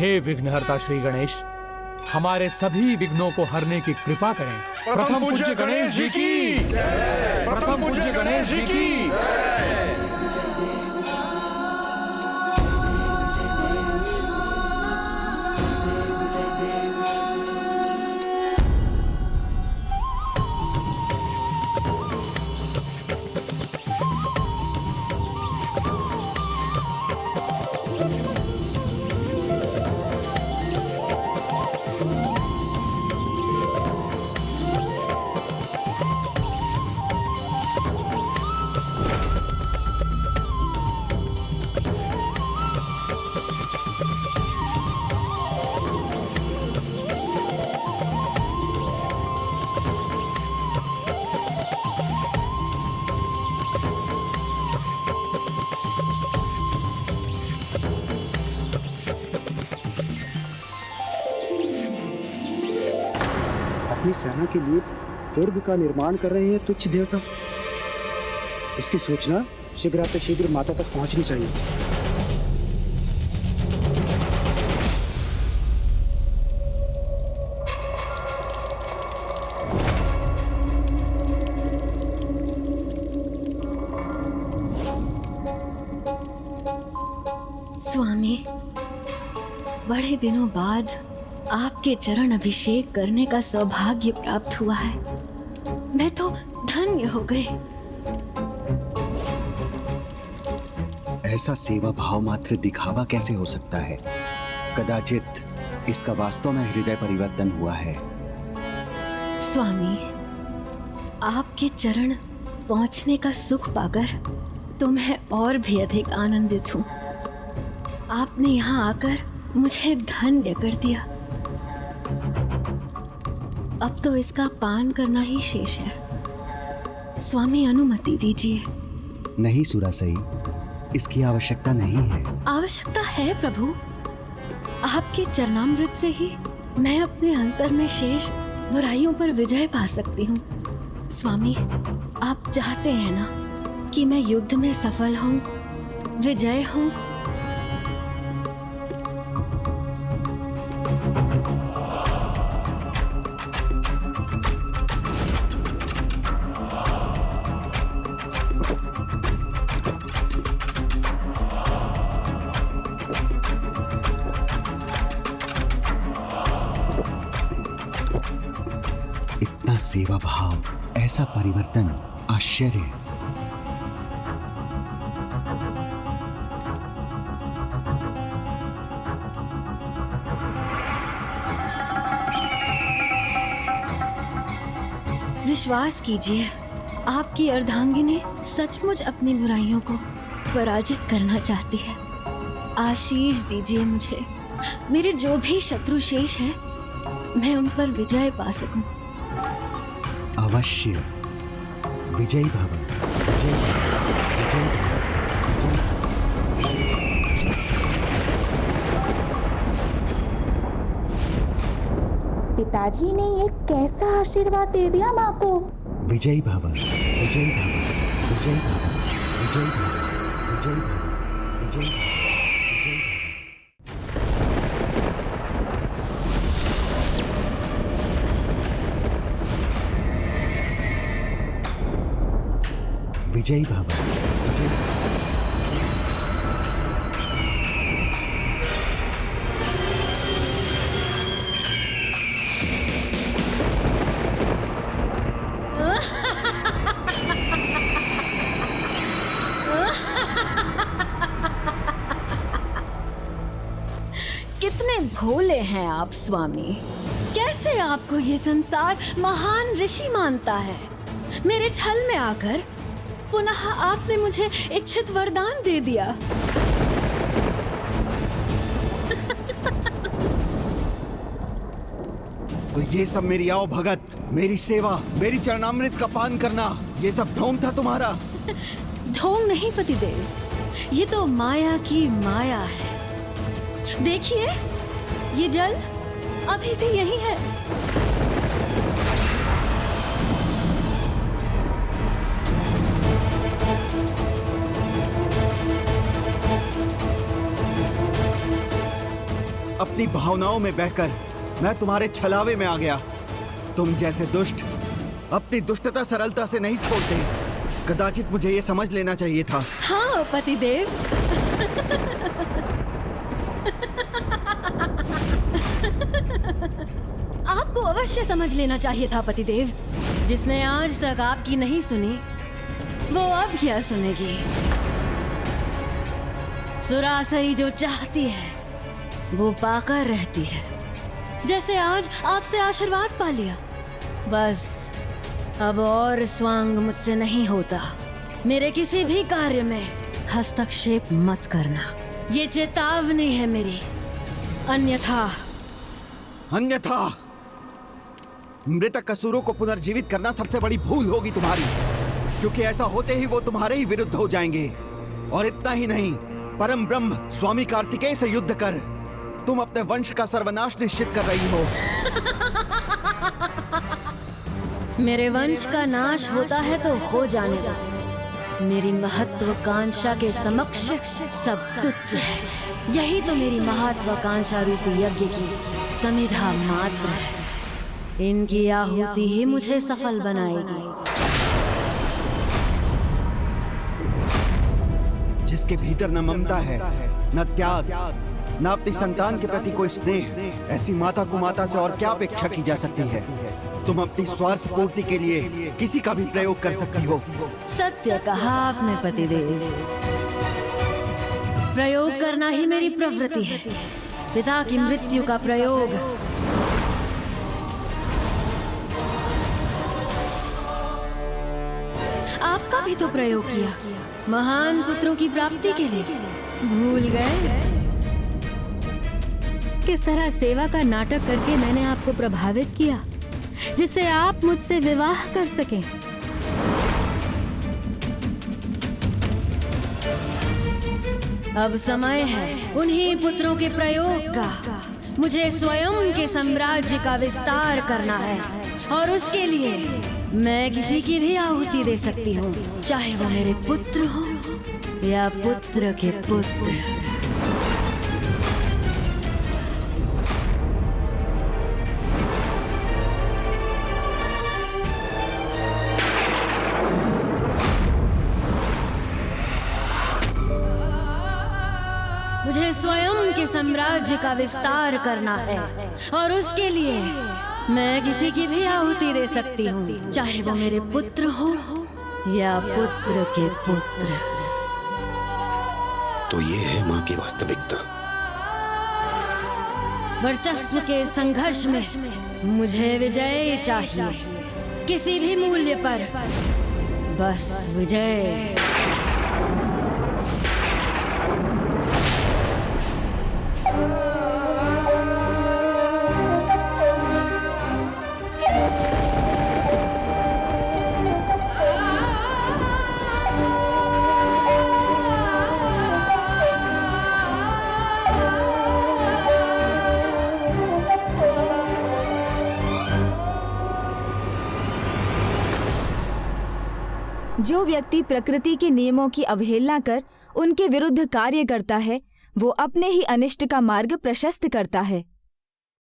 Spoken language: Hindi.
हे विघ्नहर्ता श्री गणेश, हमारे सभी विघ्नों को हरने की कृपा करें। प्रथम पूज्य गणेश जी की, प्रथम पूज्य गणेश जी की। अपनी सेना के लिए दुर्ग का निर्माण कर रहे हैं तुच्छ देवता। इसकी सूचना शीघ्र माता तक पहुंचनी चाहिए। स्वामी, बड़े दिनों बाद आपके चरण अभिषेक करने का सौभाग्य प्राप्त हुआ है। मैं तो धन्य हो गई। ऐसा सेवा भाव मात्र दिखावा कैसे हो सकता है? कदाचित इसका वास्तव में हृदय परिवर्तन हुआ है। स्वामी, आपके चरण पहुंचने का सुख पाकर तो मैं और भी अधिक आनंदित हूँ। आपने यहाँ आकर मुझे धन्य कर दिया। अब तो इसका पान करना ही शेष है। स्वामी, अनुमति दीजिए। नहीं सुरासई, इसकी आवश्यकता नहीं है। आवश्यकता है प्रभु। आपके चरणामृत से ही मैं अपने अंतर में शेष बुराइयों पर विजय पा सकती हूँ। स्वामी, आप चाहते हैं ना कि मैं युद्ध में सफल हूँ, विजय हूँ। सेवा भाव, ऐसा परिवर्तन, आश्चर्य। विश्वास कीजिए, आपकी अर्धांगिनी सचमुच अपनी बुराइयों को पराजित करना चाहती है। आशीष दीजिए मुझे, मेरे जो भी शत्रु शेष हैं, मैं उन पर विजय पा सकूं। अवश्य। विजयी भव, विजयी भव, विजयी भव, विजयी भव। पिताजी ने ये कैसा आशीर्वाद दे दिया माँ को। विजयी भव, विजयी भव, विजयी भव, विजयी भव, विजयी भव, विजयी भव। विजयी भव, विजयी भव। कितने भोले हैं आप स्वामी। कैसे आपको ये संसार महान ऋषि मानता है। मेरे छल में आकर पुनः आपने मुझे इच्छित वरदान दे दिया। तो ये सब मेरी आओ भगत, मेरी सेवा, मेरी चरणामृत का पान करना, ये सब ढोंग था तुम्हारा? ढोंग नहीं पतिदेव, ये तो माया की माया है। देखिए, ये जल अभी भी यही है। अपनी भावनाओं में बहकर मैं तुम्हारे छलावे में आ गया। तुम जैसे दुष्ट अपनी दुष्टता सरलता से नहीं छोड़ते। कदाचित मुझे ये समझ लेना चाहिए था। हाँ पतिदेव। आपको अवश्य समझ लेना चाहिए था पतिदेव। जिसने आज तक आपकी नहीं सुनी वो अब क्या सुनेगी। सुरासई जो चाहती है वो पाकर रहती है। जैसे आज आपसे आशीर्वाद पा लिया, बस अब और स्वांग मुझसे नहीं होता। मेरे किसी भी कार्य में हस्तक्षेप मत करना, ये चेतावनी है मेरी। अन्यथा मृतक असुरों को पुनर्जीवित करना सबसे बड़ी भूल होगी तुम्हारी, क्योंकि ऐसा होते ही वो तुम्हारे ही विरुद्ध हो जाएंगे। और इतना ही नहीं, परम ब्रह्म स्वामी कार्तिकेय से युद्ध कर तुम अपने वंश का सर्वनाश निश्चित कर रही हो। मेरे वंश का नाश होता है तो हो जाने दो। मेरी महत्वाकांक्षा के समक्ष सब तुच्छ है। यही तो मेरी महत्वाकांक्षा रूपी यज्ञ की समिधा मात्र है। इनकी आहुति ही मुझे सफल बनाएगी। जिसके भीतर न ममता है, न त्याग, न अपनी संतान के प्रति कोई स्नेह, ऐसी माता को माता से और क्या अपेक्षा की जा सकती है। तुम अपनी स्वार्थ पूर्ति के लिए किसी का भी प्रयोग कर सकती हो। सत्य कहा आपने पतिदेव। प्रयोग करना ही मेरी प्रवृत्ति है। पिता की मृत्यु का प्रयोग आपका भी तो प्रयोग किया, महान पुत्रों की प्राप्ति के लिए। भूल गए किस तरह सेवा का नाटक करके मैंने आपको प्रभावित किया, जिससे आप मुझसे विवाह कर सकें। अब समय है उन्हीं पुत्रों के प्रयोग का। मुझे स्वयं के साम्राज्य का विस्तार करना है, और उसके लिए मैं किसी की भी आहुति दे सकती हूँ, चाहे वो मेरे पुत्र हो या पुत्र के पुत्र। मुझे स्वयं के साम्राज्य का विस्तार करना है, और उसके लिए मैं किसी की भी आहुति दे सकती हूँ, चाहे वो मेरे पुत्र हो या पुत्र के पुत्र। तो ये है माँ की वास्तविकता। वर्चस्व के संघर्ष में मुझे विजय चाहिए, किसी भी मूल्य पर, बस विजय। जो व्यक्ति प्रकृति के नियमों की अवहेलना कर उनके विरुद्ध कार्य करता है, वो अपने ही अनिष्ट का मार्ग प्रशस्त करता है।